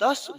10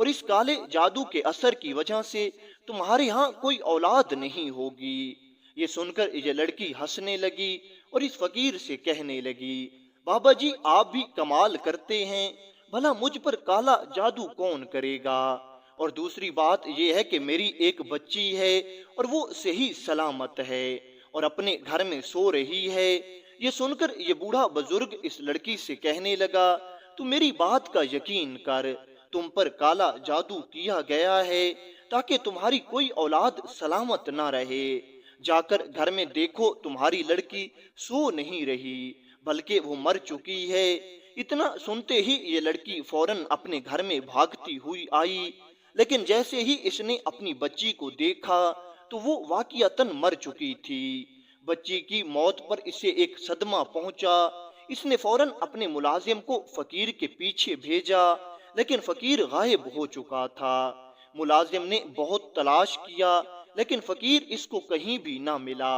اور اس کالے جادو کے اثر کی وجہ سے تمہارے ہاں کوئی اولاد نہیں ہوگی۔ یہ سن کر یہ لڑکی ہنسنے لگی اور اس فقیر سے کہنے لگی، بابا جی آپ بھی کمال کرتے ہیں، بھلا مجھ پر کالا جادو کون کرے گا؟ اور دوسری بات یہ ہے کہ میری ایک بچی ہے اور وہ صحیح سلامت ہے اور اپنے گھر میں سو رہی ہے۔ یہ سن کر یہ بوڑھا بزرگ اس لڑکی سے کہنے لگا، تو میری بات کا یقین کر، تم پر کالا جادو کیا گیا ہے تاکہ تمہاری کوئی اولاد سلامت نہ رہے۔ جا کر گھر میں دیکھو تمہاری لڑکی سو نہیں رہی بلکہ وہ مر چکی ہے۔ اتنا سنتے ہی یہ لڑکی فوراً اپنے گھر میں بھاگتی ہوئی آئی، لیکن جیسے ہی اس نے اپنی بچی کو دیکھا تو وہ واقعتاً مر چکی تھی۔ بچی کی موت پر اسے ایک صدمہ پہنچا۔ اس نے فوراً اپنے ملازم کو فقیر کے پیچھے بھیجا، لیکن فقیر غائب ہو چکا تھا۔ ملازم نے بہت تلاش کیا لیکن فقیر اس کو کہیں بھی نہ ملا۔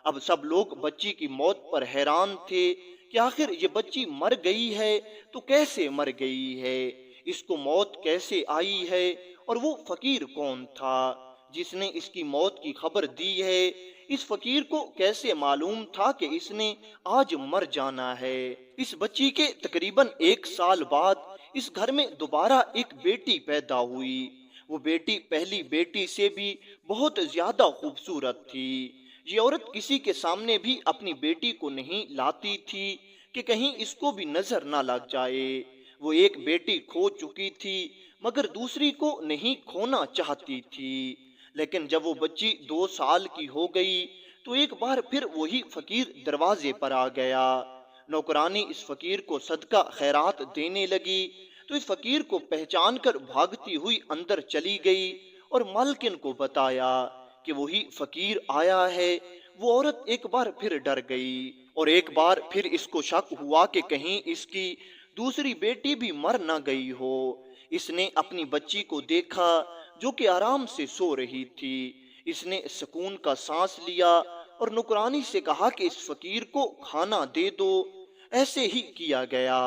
اب سب لوگ بچی کی موت پر حیران تھے کہ آخر یہ بچی مر گئی ہے تو کیسے مر گئی ہے، اس کو موت کیسے آئی ہے، اور وہ فقیر کون تھا جس نے اس کی موت کی خبر دی ہے؟ اس فقیر کو کیسے معلوم تھا کہ اس نے آج مر جانا ہے؟ اس بچی کے تقریباً 1 سال بعد اس گھر میں دوبارہ ایک بیٹی پیدا ہوئی۔ وہ بیٹی پہلی بیٹی سے بھی بہت زیادہ خوبصورت تھی۔ یہ عورت کسی کے سامنے بھی اپنی بیٹی کو نہیں لاتی تھی کہ کہیں اس کو بھی نظر نہ لگ جائے۔ وہ ایک بیٹی کھو چکی تھی مگر دوسری کو نہیں کھونا چاہتی تھی۔ لیکن جب وہ بچی 2 سال کی ہو گئی تو ایک بار پھر وہی فقیر دروازے پر آ گیا۔ نوکرانی اس فقیر کو صدقہ خیرات دینے لگی تو اس فقیر کو پہچان کر بھاگتی ہوئی اندر چلی گئی اور مالکن کو بتایا کہ وہی فقیر آیا ہے۔ وہ عورت ایک بار پھر ڈر گئی اور ایک بار پھر اس کو شک ہوا کہ کہیں اس کی دوسری بیٹی بھی مر نہ گئی ہو۔ اس نے اپنی بچی کو دیکھا جو کہ آرام سے سو رہی تھی۔ اس نے سکون کا سانس لیا اور نوکرانی سے کہا کہ اس فقیر کو کھانا دے دو۔ ایسے ہی کیا گیا۔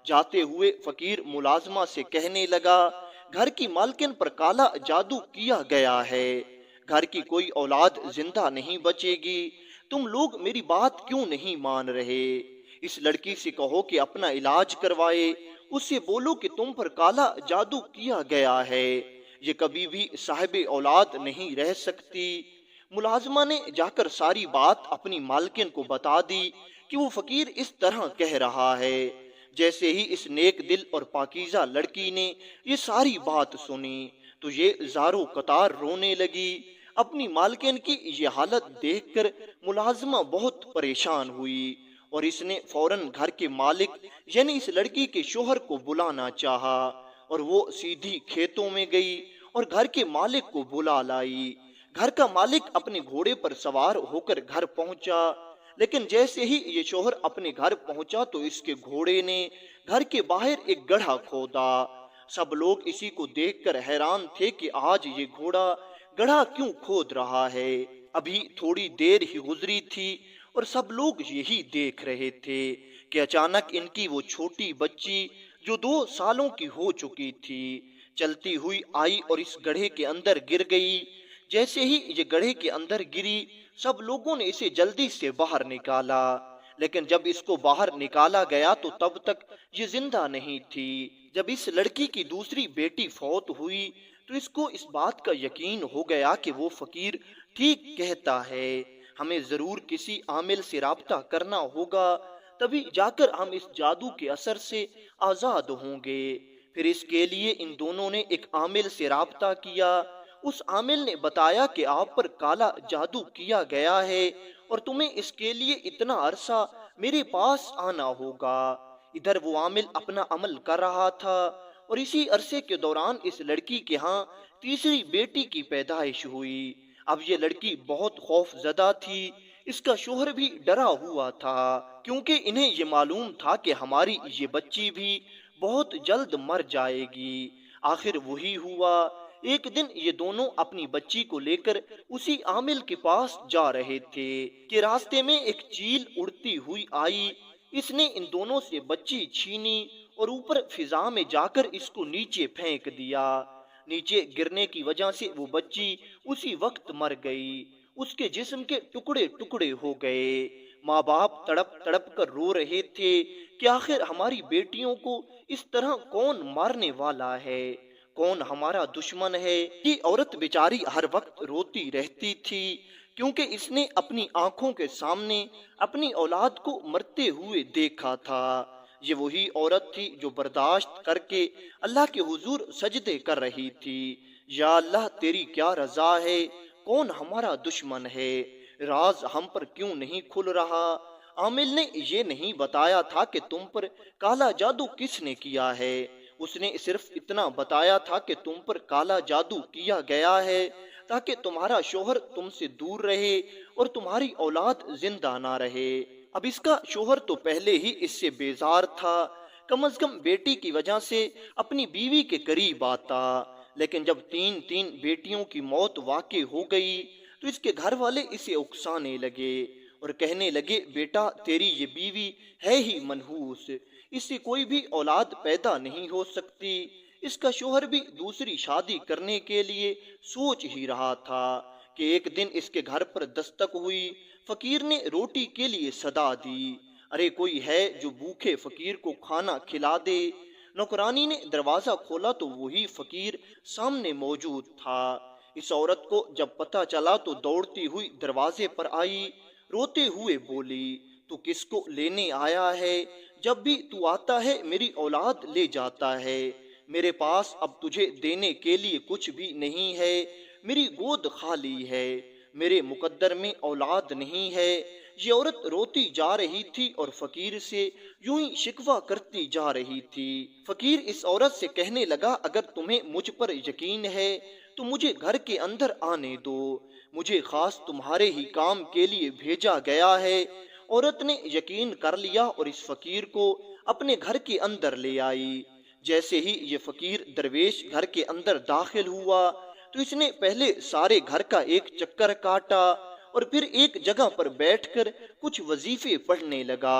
جاتے ہوئے فقیر ملازمہ سے کہنے لگا، گھر کی مالکن پر کالا جادو کیا گیا ہے، گھر کی کوئی اولاد زندہ نہیں بچے گی، تم لوگ میری بات کیوں نہیں مان رہے؟ اس لڑکی سے کہو کہ اپنا علاج کروائے، اس سے بولو کہ تم پر کالا جادو کیا گیا ہے، یہ کبھی بھی صاحب اولاد نہیں رہ سکتی۔ ملازمہ نے جا کر ساری بات اپنی مالکن کو بتا دی کہ وہ فقیر اس طرح کہہ رہا ہے۔ جیسے ہی اس نیک دل اور پاکیزہ لڑکی نے یہ ساری بات سنی تو یہ زاروں قطار رونے لگی۔ اپنی مالکن کی یہ حالت دیکھ کر ملازمہ بہت پریشان ہوئی اور اس نے فوراً گھر کے مالک یعنی اس لڑکی کے شوہر کو بلانا چاہا، اور وہ سیدھی کھیتوں میں گئی اور گھر کے مالک کو بلا لائی۔ گھر کا مالک اپنے گھوڑے پر سوار ہو کر گھر پہنچا، لیکن جیسے ہی یہ شوہر اپنے گھر پہنچا تو اس کے گھوڑے نے گھر کے باہر ایک گڑھا کھودا۔ سب لوگ اسی کو دیکھ کر حیران تھے کہ آج یہ گھوڑا گڑھا کیوں کھود رہا ہے۔ ابھی تھوڑی دیر ہی گزری تھی اور سب لوگ یہی دیکھ رہے تھے کہ اچانک ان کی وہ چھوٹی بچی جو 2 سالوں کی ہو چکی تھی چلتی ہوئی آئی اور اس گڑھے کے اندر گر گئی۔ جیسے ہی یہ گڑھے کے اندر گری سب لوگوں نے اسے جلدی سے باہر نکالا، لیکن جب اس کو باہر نکالا گیا تو تب تک یہ زندہ نہیں تھی۔ جب اس لڑکی کی دوسری بیٹی فوت ہوئی تو اس کو اس بات کا یقین ہو گیا کہ وہ فقیر ٹھیک کہتا ہے، ہمیں ضرور کسی عامل سے رابطہ کرنا ہوگا، تبھی جا کر ہم اس جادو کے اثر سے آزاد ہوں گے۔ پھر اس کے لیے ان دونوں نے ایک عامل سے رابطہ کیا۔ اس عامل نے بتایا کہ آپ پر کالا جادو کیا گیا ہے اور تمہیں اس کے لیے اتنا عرصہ میرے پاس آنا ہوگا۔ ادھر وہ عامل اپنا عمل کر رہا تھا اور اسی عرصے کے دوران اس لڑکی کے ہاں تیسری بیٹی کی پیدائش ہوئی۔ اب یہ لڑکی بہت خوف زدہ تھی، اس کا شوہر بھی ڈرا ہوا تھا کیونکہ انہیں یہ معلوم تھا کہ ہماری یہ بچی بھی بہت جلد مر جائے گی۔ آخر وہی ہوا۔ ایک دن یہ دونوں اپنی بچی کو لے کر اسی عامل کے پاس جا رہے تھے کہ راستے میں ایک چیل اڑتی ہوئی آئی۔ اس نے ان دونوں سے بچی چھینی اور اوپر فضا میں جا کر اس کو نیچے پھینک دیا۔ نیچے گرنے کی وجہ سے وہ بچی اسی وقت مر گئی، اس کے جسم کے ٹکڑے ٹکڑے ہو گئے۔ ماں باپ تڑپ تڑپ کر رو رہے تھے کہ آخر ہماری بیٹیوں کو اس طرح کون مارنے والا ہے، کون ہمارا دشمن ہے۔ یہ عورت بیچاری ہر وقت روتی رہتی تھی کیونکہ اس نے اپنی آنکھوں کے سامنے اپنی اولاد کو مرتے ہوئے دیکھا تھا۔ یہ وہی عورت تھی جو برداشت کر کے اللہ کے حضور سجدے کر رہی تھی۔ یا اللہ تیری کیا رضا ہے، کون ہمارا دشمن ہے، راز ہم پر کیوں نہیں کھل رہا؟ عامل نے یہ نہیں بتایا تھا کہ تم پر کالا جادو کس نے کیا ہے، اس نے صرف اتنا بتایا تھا کہ تم پر کالا جادو کیا گیا ہے تاکہ تمہارا شوہر تم سے دور رہے اور تمہاری اولاد زندہ نہ رہے۔ اب اس کا شوہر تو پہلے ہی اس سے بیزار تھا، کم از کم بیٹی کی وجہ سے اپنی بیوی کے قریب آتا، لیکن جب تین بیٹیوں کی موت واقع ہو گئی تو اس کے گھر والے اسے اکسانے لگے اور کہنے لگے بیٹا تیری یہ بیوی ہے ہی منحوس، اس سے کوئی بھی اولاد پیدا نہیں ہو سکتی۔ اس کا شوہر بھی دوسری شادی کرنے کے لیے سوچ ہی رہا تھا کہ ایک دن اس کے گھر پر دستک ہوئی۔ فقیر نے روٹی کے لیے صدا دی، ارے کوئی ہے جو بھوکے فقیر کو کھانا کھلا دے۔ نوکرانی نے دروازہ کھولا تو وہی فقیر سامنے موجود تھا۔ اس عورت کو جب پتہ چلا تو دوڑتی ہوئی دروازے پر آئی، روتے ہوئے بولی تو کس کو لینے آیا ہے؟ جب بھی تو آتا ہے میری اولاد لے جاتا ہے، میرے پاس اب تجھے دینے کے لیے کچھ بھی نہیں ہے، میری گود خالی ہے، میرے مقدر میں اولاد نہیں ہے۔ یہ عورت روتی جا رہی تھی اور فقیر سے یوں ہی شکوہ کرتی جا رہی تھی۔ فقیر اس عورت سے کہنے لگا اگر تمہیں مجھ پر یقین ہے تو مجھے گھر کے اندر آنے دو، مجھے خاص تمہارے ہی کام کے لیے بھیجا گیا ہے۔ عورت نے یقین کر لیا اور اس فقیر کو اپنے گھر کے اندر لے آئی۔ جیسے ہی یہ فقیر درویش گھر کے اندر داخل ہوا تو اس نے پہلے سارے گھر کا ایک چکر کاٹا اور پھر ایک جگہ پر بیٹھ کر کچھ وظیفے پڑھنے لگا۔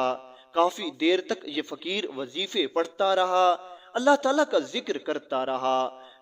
کافی دیر تک یہ فقیر وظیفے پڑھتا رہا، اللہ تعالیٰ کا ذکر کرتا رہا،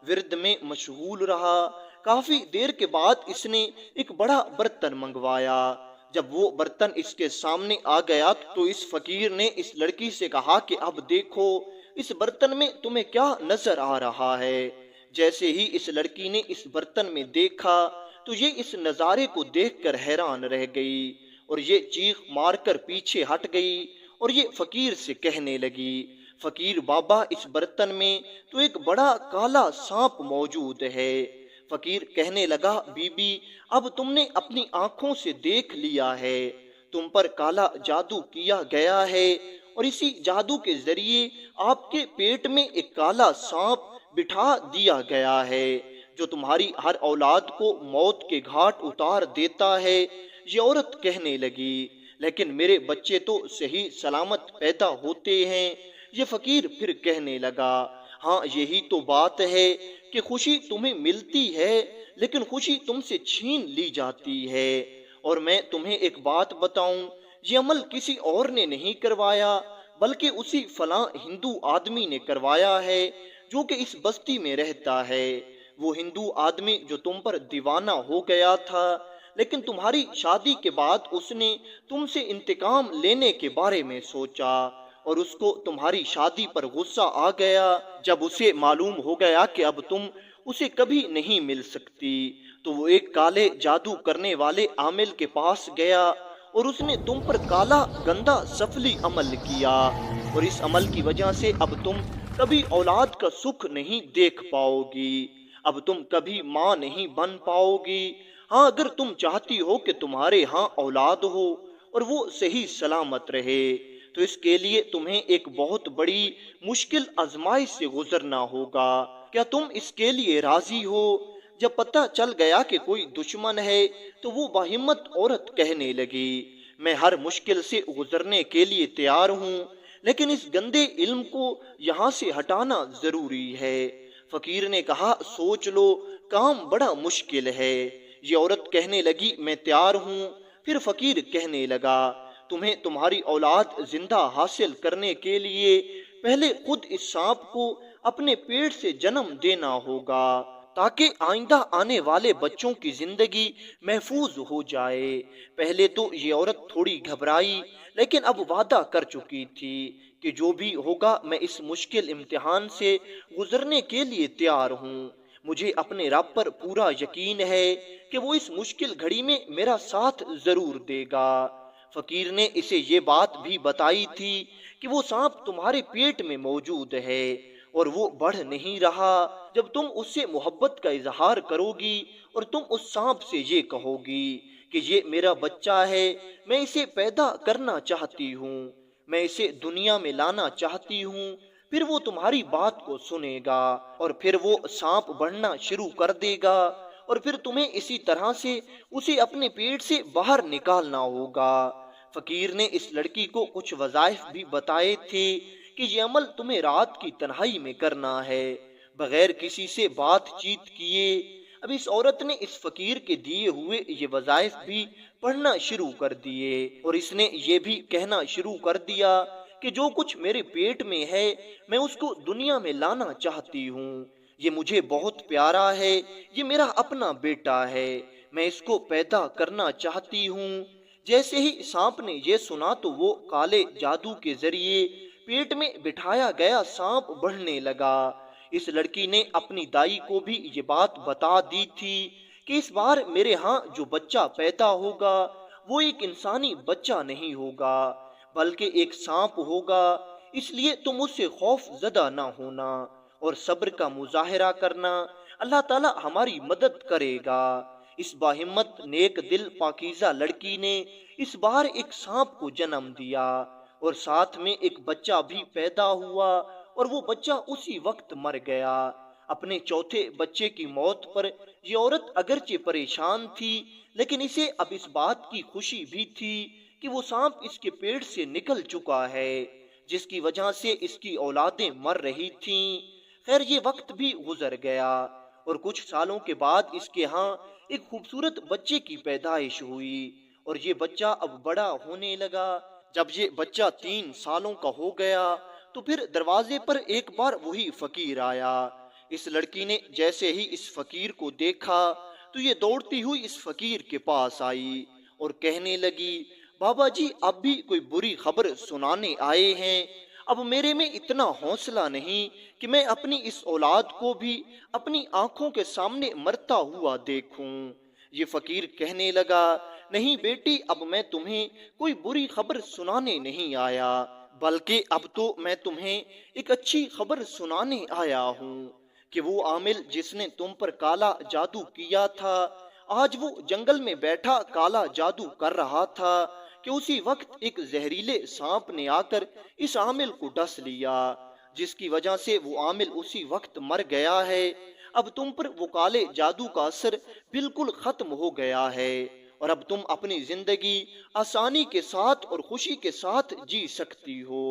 ورد میں مشغول رہا۔ کافی دیر کے بعد اس نے ایک بڑا برتن منگوایا۔ جب وہ برتن اس کے سامنے آ گیا تو اس فقیر نے اس لڑکی سے کہا کہ اب دیکھو اس برتن میں تمہیں کیا نظر آ رہا ہے۔ جیسے ہی اس لڑکی نے اس برتن میں دیکھا تو یہ اس نظارے کو دیکھ کر حیران رہ گئی اور یہ چیخ مار کر پیچھے ہٹ گئی اور یہ فقیر سے کہنے لگی فقیر بابا اس برتن میں تو ایک بڑا کالا سانپ موجود ہے۔ فقیر کہنے لگا بی بی اب تم نے اپنی آنکھوں سے دیکھ لیا ہے، تم پر کالا جادو کیا گیا ہے اور اسی جادو کے ذریعے آپ کے پیٹ میں ایک کالا سانپ بٹھا دیا گیا ہے جو تمہاری ہر اولاد کو موت کے گھاٹ اتار دیتا ہے۔ یہ عورت کہنے لگی لیکن میرے بچے تو صحیح سلامت پیدا ہوتے ہیں۔ یہ فقیر پھر کہنے لگا ہاں یہی تو بات ہے کہ خوشی تمہیں ملتی ہے لیکن خوشی تم سے چھین لی جاتی ہے۔ اور میں تمہیں ایک بات بتاؤں، یہ عمل کسی اور نے نہیں کروایا بلکہ اسی فلاں ہندو آدمی نے کروایا ہے جو کہ اس بستی میں رہتا ہے۔ وہ ہندو آدمی جو تم پر دیوانہ ہو گیا تھا لیکن تمہاری شادی کے بعد اس نے تم سے انتقام لینے کے بارے میں سوچا اور اس کو تمہاری شادی پر غصہ آ گیا۔ جب اسے معلوم ہو گیا کہ اب تم اسے کبھی نہیں مل سکتی تو وہ ایک کالے جادو کرنے والے عامل کے پاس گیا اور اس نے تم پر کالا گندا سفلی عمل کیا اور اس عمل کی وجہ سے اب تم کبھی اولاد کا سکھ نہیں دیکھ پاؤ گی، اب تم کبھی ماں نہیں بن پاؤ گی۔ ہاں اگر تم چاہتی ہو کہ تمہارے ہاں اولاد ہو اور وہ صحیح سلامت رہے تو اس کے لیے تمہیں ایک بہت بڑی مشکل آزمائش سے گزرنا ہوگا، کیا تم اس کے لیے راضی ہو؟ جب پتہ چل گیا کہ کوئی دشمن ہے تو وہ باہمت عورت کہنے لگی میں ہر مشکل سے گزرنے کے لیے تیار ہوں لیکن اس گندے علم کو یہاں سے ہٹانا ضروری ہے۔ فقیر نے کہا سوچ لو، کام بڑا مشکل ہے۔ یہ عورت کہنے لگی میں تیار ہوں۔ پھر فقیر کہنے لگا تمہیں تمہاری اولاد زندہ حاصل کرنے کے لیے پہلے خود اس سانپ کو اپنے پیٹ سے جنم دینا ہوگا تاکہ آئندہ آنے والے بچوں کی زندگی محفوظ ہو جائے۔ پہلے تو یہ عورت تھوڑی گھبرائی، لیکن اب وعدہ کر چکی تھی کہ جو بھی ہوگا میں اس مشکل امتحان سے گزرنے کے لیے تیار ہوں۔ مجھے اپنے رب پر پورا یقین ہے کہ وہ اس مشکل گھڑی میں میرا ساتھ ضرور دے گا۔ فقیر نے اسے یہ بات بھی بتائی تھی کہ وہ سانپ تمہارے پیٹ میں موجود ہے اور وہ بڑھ نہیں رہا۔ جب تم اس سے محبت کا اظہار کرو گی اور تم اس سانپ سے یہ کہو گی کہ یہ میرا بچہ ہے، میں اسے پیدا کرنا چاہتی ہوں، میں اسے دنیا میں لانا چاہتی ہوں، پھر وہ تمہاری بات کو سنے گا اور پھر وہ سانپ بڑھنا شروع کر دے گا اور پھر تمہیں اسی طرح سے اسے اپنے پیٹ سے باہر نکالنا ہوگا۔ فقیر نے اس لڑکی کو کچھ وظائف بھی بتائے تھے کہ یہ عمل تمہیں رات کی تنہائی میں کرنا ہے، بغیر کسی سے بات چیت کیے۔ اب اس عورت نے اس فقیر کے دیے ہوئے یہ وظائف بھی پڑھنا شروع کر دیے اور اس نے یہ بھی کہنا شروع کر دیا کہ جو کچھ میرے پیٹ میں ہے میں اس کو دنیا میں لانا چاہتی ہوں، یہ مجھے بہت پیارا ہے، یہ میرا اپنا بیٹا ہے، میں اس کو پیدا کرنا چاہتی ہوں۔ جیسے ہی سانپ نے یہ سنا تو وہ کالے جادو کے ذریعے پیٹ میں بٹھایا گیا سانپ بڑھنے لگا۔ اس لڑکی نے اپنی دائی کو بھی یہ بات بتا دی تھی کہ اس بار میرے ہاں جو بچہ پیدا ہوگا وہ ایک انسانی بچہ نہیں ہوگا بلکہ ایک سانپ ہوگا، اس لیے تم اس سے خوف زدہ نہ ہونا اور صبر کا مظاہرہ کرنا، اللہ تعالی ہماری مدد کرے گا۔ اس باہمت نیک دل پاکیزہ لڑکی نے اس بار ایک سانپ کو جنم دیا اور ساتھ میں ایک بچہ بھی پیدا ہوا اور وہ بچہ اسی وقت مر گیا۔ اپنے چوتھے بچے کی موت پر یہ عورت اگرچہ پریشان تھی لیکن اسے اب اس بات کی خوشی بھی تھی کہ وہ سانپ اس کے پیٹ سے نکل چکا ہے جس کی وجہ سے اس کی اولادیں مر رہی تھیں۔ خیر یہ وقت بھی گزر گیا اور کچھ سالوں کے بعد اس کے ہاں ایک خوبصورت بچے کی پیدائش ہوئی اور یہ بچہ اب بڑا ہونے لگا۔ جب یہ بچہ 3 سالوں کا ہو گیا تو پھر دروازے پر ایک بار وہی فقیر آیا۔ اس لڑکی نے جیسے ہی اس فقیر کو دیکھا تو یہ دوڑتی ہوئی اس فقیر کے پاس آئی اور کہنے لگی، بابا جی اب بھی کوئی بری خبر سنانے آئے ہیں؟ اب میرے میں اتنا حوصلہ نہیں کہ میں اپنی اس اولاد کو بھی اپنی آنکھوں کے سامنے مرتا ہوا دیکھوں۔ یہ فقیر کہنے لگا، نہیں بیٹی اب میں تمہیں کوئی بری خبر سنانے نہیں آیا بلکہ اب تو میں تمہیں ایک اچھی خبر سنانے آیا ہوں کہ وہ عامل جس نے تم پر کالا جادو کیا تھا آج وہ جنگل میں بیٹھا کالا جادو کر رہا تھا کہ اسی وقت ایک زہریلے سانپ نے آ کر اس عامل کو ڈس لیا جس کی وجہ سے وہ عامل اسی وقت مر گیا ہے۔ اب تم پر وہ کالے جادو کا اثر بالکل ختم ہو گیا ہے اور اب تم اپنی زندگی آسانی کے ساتھ اور خوشی کے ساتھ جی سکتی ہو۔